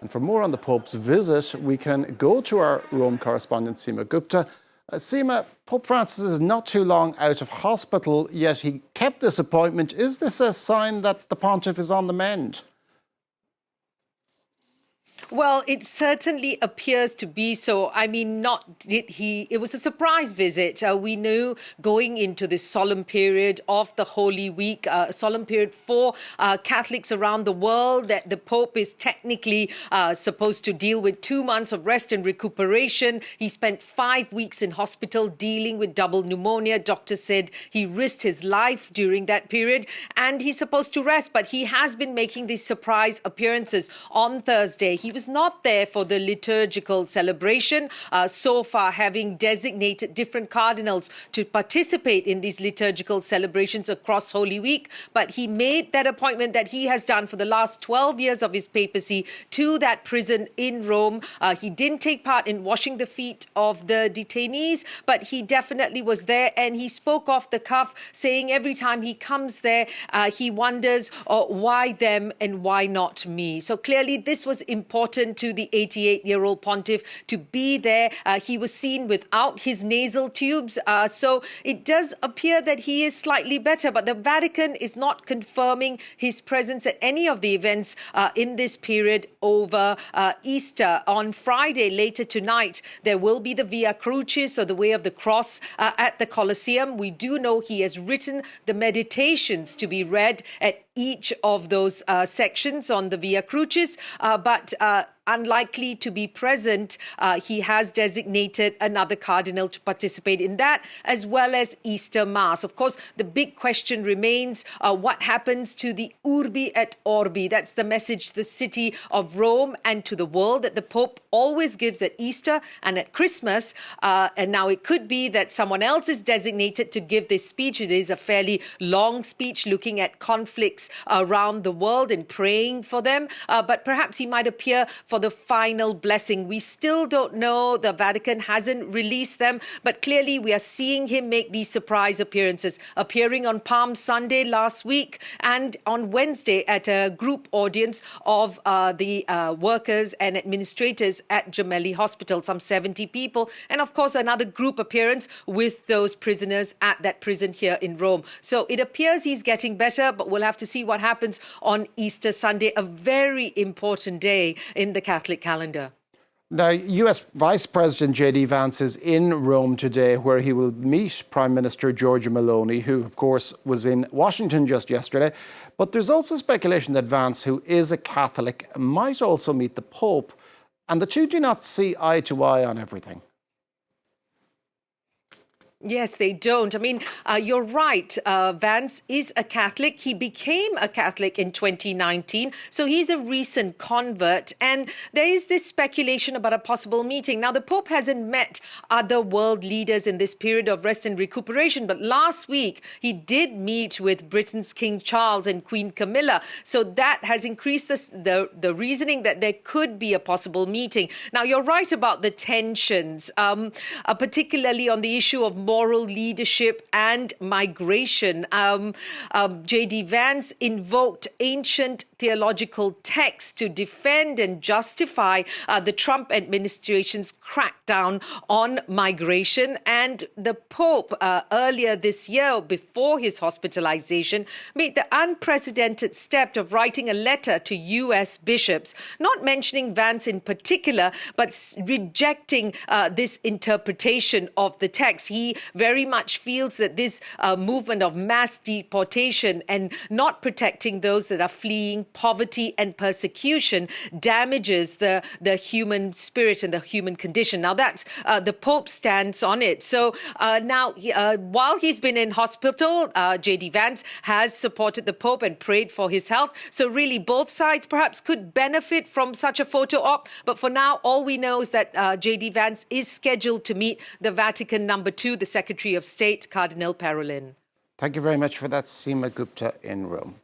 And for more on the Pope's visit, we can go to our Rome correspondent, Seema Gupta. Seema, Pope Francis is not too long out of hospital, yet he kept this appointment. Is this a sign that the Pontiff is on the mend? Well, it certainly appears to be so. I mean, it was a surprise visit. We knew going into this solemn period of the Holy Week, a solemn period for Catholics around the world, that the Pope is technically supposed to deal with 2 months of rest and recuperation. He spent 5 weeks in hospital dealing with double pneumonia. Doctors said he risked his life during that period, and he's supposed to rest. But he has been making these surprise appearances. On Thursday, he was not there for the liturgical celebration, so far having designated different cardinals to participate in these liturgical celebrations across Holy Week. But he made that appointment that he has done for the last 12 years of his papacy to that prison in Rome. He didn't take part in washing the feet of the detainees, but he definitely was there, and he spoke off the cuff, saying every time he comes there, he wonders why them and why not me. So clearly this was important to the 88-year-old pontiff to be there. He was seen without his nasal tubes. So it does appear that he is slightly better, but the Vatican is not confirming his presence at any of the events in this period over Easter. On Friday, later tonight, there will be the Via Crucis, or the Way of the Cross, at the Colosseum. We do know he has written the meditations to be read at each of those sections on the Via Crucis, but unlikely to be present. He has designated another cardinal to participate in that, as well as Easter Mass. Of course, the big question remains what happens to the Urbi et Orbi. That's the message to the city of Rome and to the world that the Pope always gives at Easter and at Christmas. And now it could be that someone else is designated to give this speech. It is a fairly long speech looking at conflicts around the world and praying for them. But perhaps he might appear for the final blessing. We still don't know. The Vatican hasn't released them, but clearly we are seeing him make these surprise appearances, appearing on Palm Sunday last week and on Wednesday at a group audience of the workers and administrators at Gemelli Hospital, some 70 people, and of course another group appearance with those prisoners at that prison here in Rome. So it appears he's getting better, but we'll have to see what happens on Easter Sunday, a very important day in the Catholic calendar. Now, US Vice President JD Vance is in Rome today, where he will meet Prime Minister Giorgia Meloni, who, of course, was in Washington just yesterday. But there's also speculation that Vance, who is a Catholic, might also meet the Pope. And the two do not see eye to eye on everything. Yes, they don't. I mean, you're right. Vance is a Catholic. He became a Catholic in 2019. So he's a recent convert. And there is this speculation about a possible meeting. Now, the Pope hasn't met other world leaders in this period of rest and recuperation. But last week, he did meet with Britain's King Charles and Queen Camilla. So that has increased the reasoning that there could be a possible meeting. Now, you're right about the tensions, particularly on the issue of moral leadership and migration. JD Vance invoked ancient theological texts to defend and justify the Trump administration's crackdown on migration. And the Pope earlier this year, before his hospitalization, made the unprecedented step of writing a letter to US bishops, not mentioning Vance in particular, but rejecting this interpretation of the text. He very much feels that this movement of mass deportation and not protecting those that are fleeing poverty and persecution damages the human spirit and the human condition. Now, that's the Pope stands on it. So now, while he's been in hospital, JD Vance has supported the Pope and prayed for his health. So really, both sides perhaps could benefit from such a photo op. But for now, all we know is that JD Vance is scheduled to meet the Vatican #2, the Secretary of State, Cardinal Parolin. Thank you very much for that, Seema Gupta in Rome.